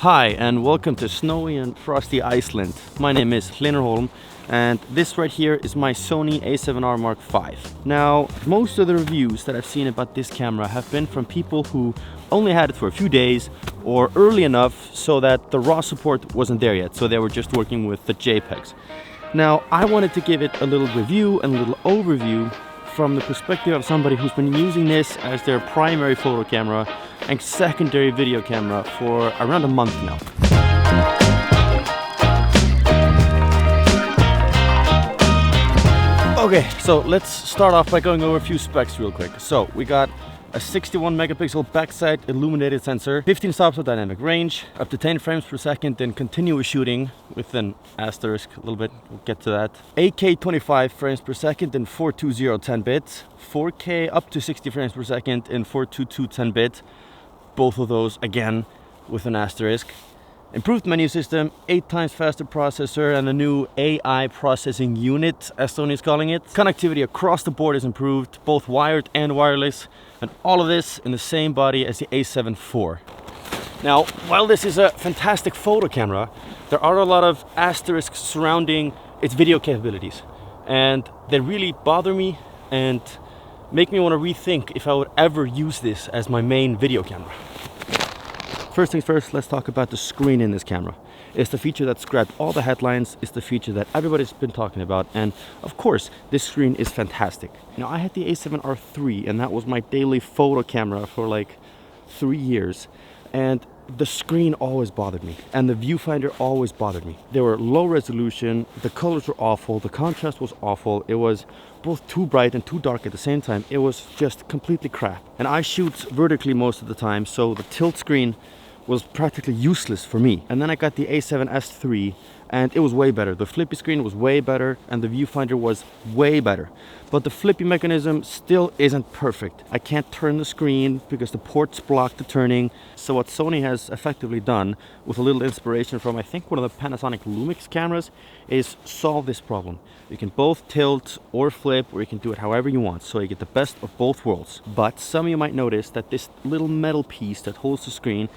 Hi and welcome to snowy and frosty Iceland. My name is Hlynur and this right here is my Sony a7R Mark V. Now, most of the reviews that I've seen about this camera have been from people who only had it for a few days or early enough so that the RAW support wasn't there yet, so they were just working with the JPEGs. Now, I wanted to give it a little review and a little overview from the perspective of somebody who's been using this as their primary photo camera and secondary video camera for around a month now. Okay, so let's start off by going over a few specs real quick. So we got a 61 megapixel backside illuminated sensor, 15 stops of dynamic range, up to 10 frames per second in continuous shooting with an asterisk a little bit, we'll get to that. 8K 25 frames per second in 420 10-bit, 4K up to 60 frames per second in 422 10-bit, both of those again with an asterisk. Improved menu system, 8 times faster processor and a new AI processing unit, as Sony is calling it. Connectivity across the board is improved, both wired and wireless, and all of this in the same body as the a7 IV. Now, while this is a fantastic photo camera, there are a lot of asterisks surrounding its video capabilities, and they really bother me and make me want to rethink if I would ever use this as my main video camera. First things first, let's talk about the screen in this camera. It's the feature that's grabbed all the headlines, it's the feature that everybody's been talking about, and of course, this screen is fantastic. Now, I had the a7R III, and that was my daily photo camera for like 3 years, and the screen always bothered me, and the viewfinder always bothered me. They were low resolution, the colors were awful, the contrast was awful, it was both too bright and too dark at the same time. It was just completely crap. And I shoot vertically most of the time, so the tilt screen was practically useless for me. And then I got the a7S III, and it was way better. The flippy screen was way better, and the viewfinder was way better. But the flippy mechanism still isn't perfect. I can't turn the screen because the ports block the turning. So what Sony has effectively done, with a little inspiration from I think one of the Panasonic Lumix cameras, is solve this problem. You can both tilt or flip, or you can do it however you want, so you get the best of both worlds. But some of you might notice that this little metal piece that holds the screen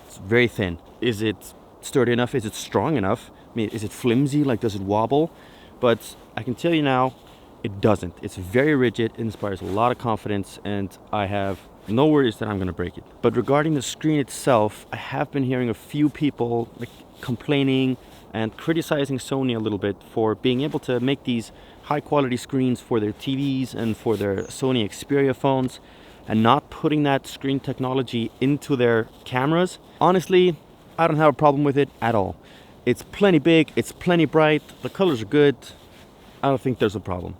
is very thin. Is it sturdy enough? Is it strong enough? I mean, is it flimsy? Like, does it wobble? But I can tell you now, it doesn't. It's very rigid, it inspires a lot of confidence, and I have no worries that I'm gonna break it. But regarding the screen itself, I have been hearing a few people complaining and criticizing Sony a little bit for being able to make these high quality screens for their TVs and for their Sony Xperia phones and not putting that screen technology into their cameras. Honestly, I don't have a problem with it at all. It's plenty big, it's plenty bright, the colors are good. I don't think there's a problem.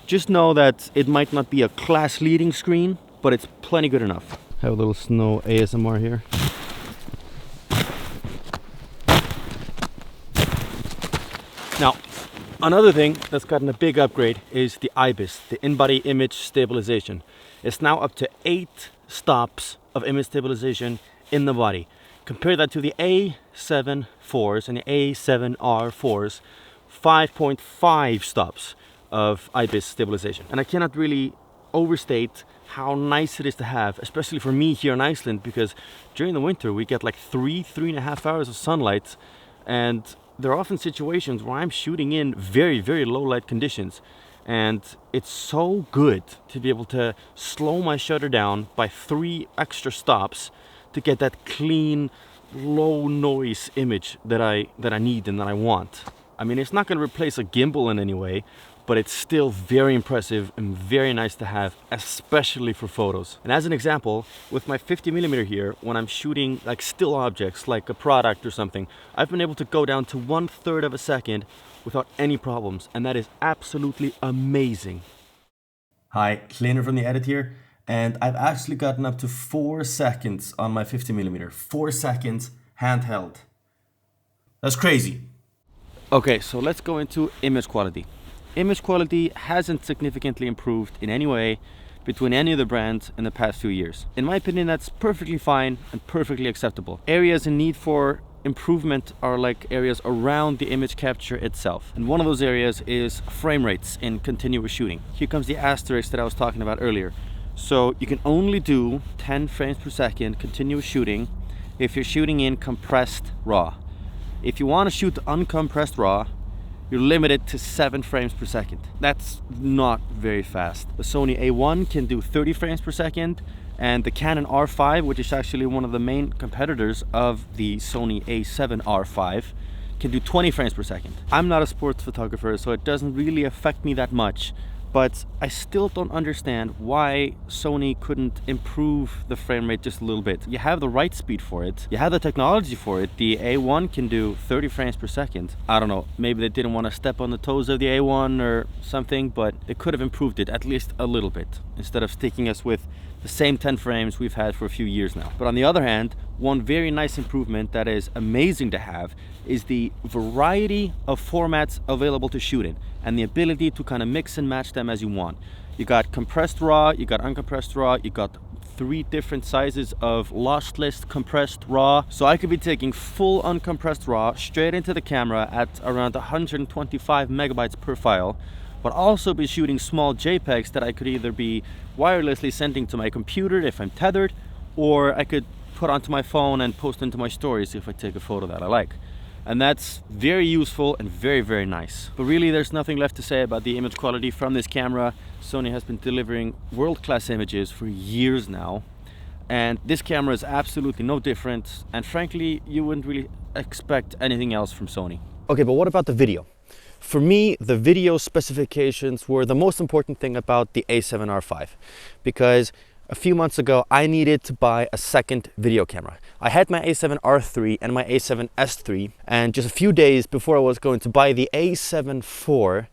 Just know that it might not be a class leading screen, but it's plenty good enough. Have a little snow ASMR here. Now, another thing that's gotten a big upgrade is the IBIS, the in-body image stabilization. It's now up to 8 stops of image stabilization in the body. Compare that to the a7 IVs and the a7R IVs, 5.5 stops of IBIS stabilization. And I cannot really overstate how nice it is to have, especially for me here in Iceland, because during the winter we get like 3.5 hours of sunlight, and there are often situations where I'm shooting in very, very low light conditions, and it's so good to be able to slow my shutter down by 3 extra stops to get that clean, low noise image that I need and that I want. I mean, it's not going to replace a gimbal in any way, but it's still very impressive and very nice to have, especially for photos. And as an example, with my 50mm here, when I'm shooting like still objects, like a product or something, I've been able to go down to 1/3 of a second without any problems, and that is absolutely amazing. Hi, Hlynur from the Edit here, and I've actually gotten up to 4 seconds on my 50mm. 4 seconds handheld. That's crazy. Okay, so let's go into image quality. Image quality hasn't significantly improved in any way between any of the brands in the past few years. In my opinion, that's perfectly fine and perfectly acceptable. Areas in need for improvement are like areas around the image capture itself. And one of those areas is frame rates in continuous shooting. Here comes the asterisk that I was talking about earlier. So you can only do 10 frames per second continuous shooting if you're shooting in compressed RAW. If you want to shoot uncompressed RAW, you're limited to 7 frames per second. That's not very fast. The Sony A1 can do 30 frames per second, and the Canon R5, which is actually one of the main competitors of the Sony a7RV, can do 20 frames per second. I'm not a sports photographer, so it doesn't really affect me that much, but I still don't understand why Sony couldn't improve the frame rate just a little bit. You have the right speed for it, you have the technology for it. The A1 can do 30 frames per second. I don't know, maybe they didn't want to step on the toes of the A1 or something, but they could have improved it at least a little bit, instead of sticking us with the same 10 frames we've had for a few years now. But on the other hand, one very nice improvement that is amazing to have is the variety of formats available to shoot in, and the ability to kind of mix and match them as you want. You got compressed RAW, you got uncompressed RAW, you got 3 different sizes of lossless compressed RAW. So I could be taking full uncompressed RAW straight into the camera at around 125 megabytes per file, but also be shooting small JPEGs that I could either be wirelessly sending to my computer if I'm tethered, or I could put onto my phone and post into my stories if I take a photo that I like. And that's very useful and very, very nice. But really, there's nothing left to say about the image quality from this camera. Sony has been delivering world-class images for years now, and this camera is absolutely no different, and frankly, you wouldn't really expect anything else from Sony. Okay, but what about the video? For me, the video specifications were the most important thing about the a7R5, because a few months ago I needed to buy a second video camera. I had my a7R3 and my a7S3, and just a few days before I was going to buy the a7 IV,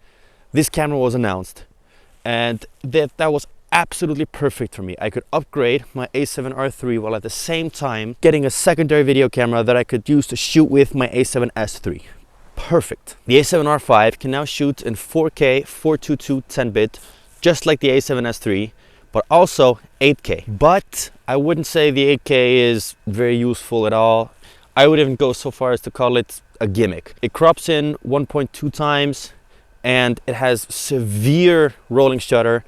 this camera was announced, and that was absolutely perfect for me. I could upgrade my a7R3 while at the same time getting a secondary video camera that I could use to shoot with my a7S3. Perfect. The a7R5 can now shoot in 4K 422 10-bit, just like the a7S3, but also 8K. But I wouldn't say the 8K is very useful at all. I would even go so far as to call it a gimmick. It crops in 1.2 times, and it has severe rolling shutter,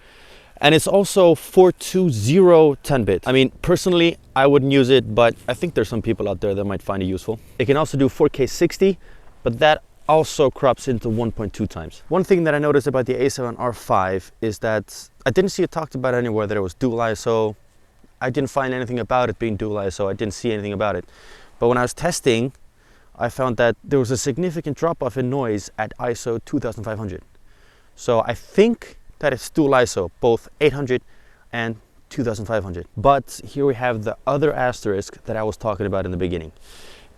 and it's also 420 10-bit. I mean, personally, I wouldn't use it, but I think there's some people out there that might find it useful. It can also do 4K 60, but that also crops into 1.2 times. One thing that I noticed about the a7R5 is that I didn't see it talked about anywhere that it was dual ISO. I didn't find anything about it being dual ISO. I didn't see anything about it. But when I was testing, I found that there was a significant drop-off in noise at ISO 2500. So I think that it's dual ISO, both 800 and 2500. But here we have the other asterisk that I was talking about in the beginning.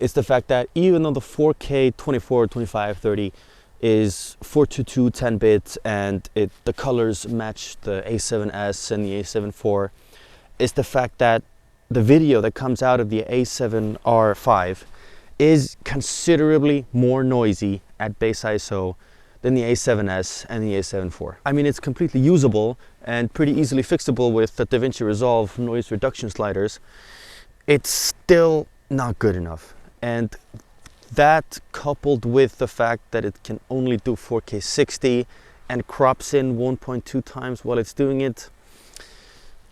It's the fact that even though the 4K 24, 25, 30 is 422 10-bit and the colors match the a7S and the a7 IV, it's the fact that the video that comes out of the a7R5 is considerably more noisy at base ISO than the a7S and the a7 IV. I mean, it's completely usable and pretty easily fixable with the DaVinci Resolve noise reduction sliders. It's still not good enough. And that, coupled with the fact that it can only do 4K 60 and crops in 1.2 times while it's doing it,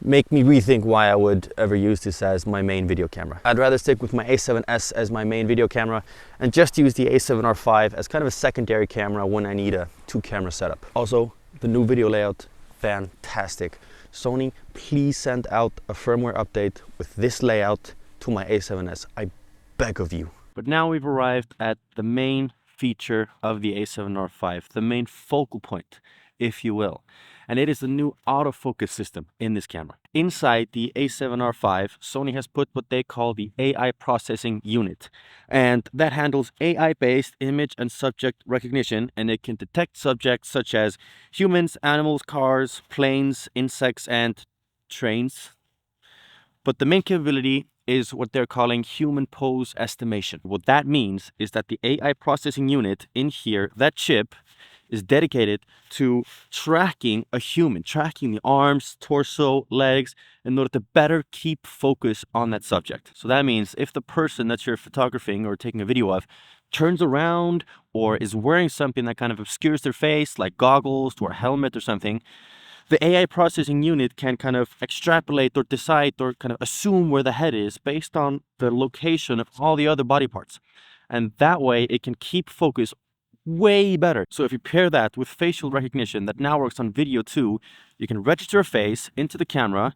make me rethink why I would ever use this as my main video camera. I'd rather stick with my a7S as my main video camera and just use the a7R5 as kind of a secondary camera when I need a 2-camera setup. Also, the new video layout, fantastic. Sony, please send out a firmware update with this layout to my a7S. I beg of you. But now we've arrived at the main feature of the a7R5, the main focal point, if you will. And it is the new autofocus system in this camera. Inside the a7R5, Sony has put what they call the AI processing unit. And that handles AI-based image and subject recognition, and it can detect subjects such as humans, animals, cars, planes, insects, and trains. But the main capability is what they're calling human pose estimation. What that means is that the AI processing unit in here, that chip, is dedicated to tracking a human, tracking the arms, torso, legs, in order to better keep focus on that subject. So that means if the person that you're photographing or taking a video of turns around or is wearing something that kind of obscures their face, like goggles or a helmet or something, The AI processing unit can kind of extrapolate or decide or kind of assume where the head is based on the location of all the other body parts. And that way it can keep focus way better. So if you pair that with facial recognition that now works on video too, you can register a face into the camera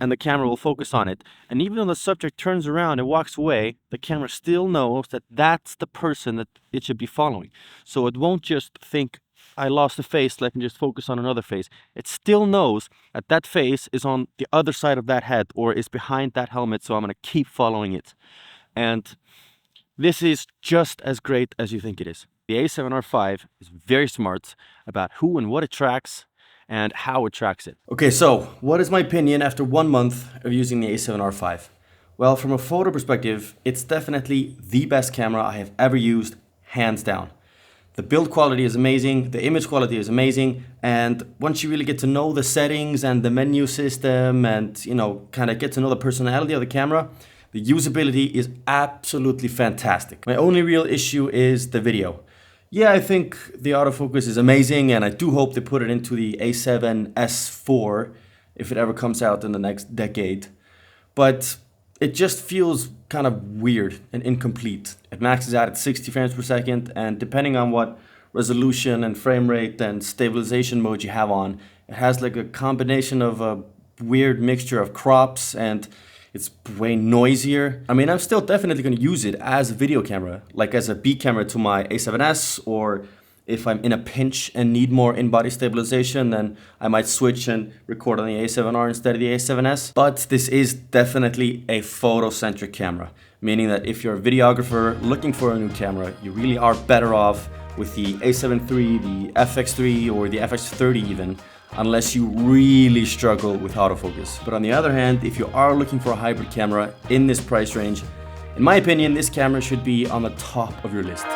and the camera will focus on it. And even though the subject turns around and walks away, the camera still knows that that's the person that it should be following. So it won't just think, I lost a face, let me just focus on another face. It still knows that that face is on the other side of that head or is behind that helmet, so I'm gonna keep following it. And this is just as great as you think it is. The a7R5 is very smart about who and what it tracks and how it tracks it. Okay, so what is my opinion after 1 month of using the a7R5? Well, from a photo perspective, it's definitely the best camera I have ever used, hands down. The build quality is amazing, the image quality is amazing, and once you really get to know the settings and the menu system and, you know, kind of get to know the personality of the camera, the usability is absolutely fantastic. My only real issue is the video. Yeah, I think the autofocus is amazing, and I do hope they put it into the A7S4 if it ever comes out in the next decade. But it just feels kind of weird and incomplete. It maxes out at 60 frames per second, and depending on what resolution and frame rate and stabilization mode you have on, it has like a combination of a weird mixture of crops, and it's way noisier. I mean, I'm still definitely going to use it as a video camera, like as a B camera to my A7S, or if I'm in a pinch and need more in-body stabilization, then I might switch and record on the A7R instead of the A7S. But this is definitely a photo-centric camera, meaning that if you're a videographer looking for a new camera, you really are better off with the A7 III, the FX3, or the FX30 even, unless you really struggle with autofocus. But on the other hand, if you are looking for a hybrid camera in this price range, in my opinion, this camera should be on the top of your list.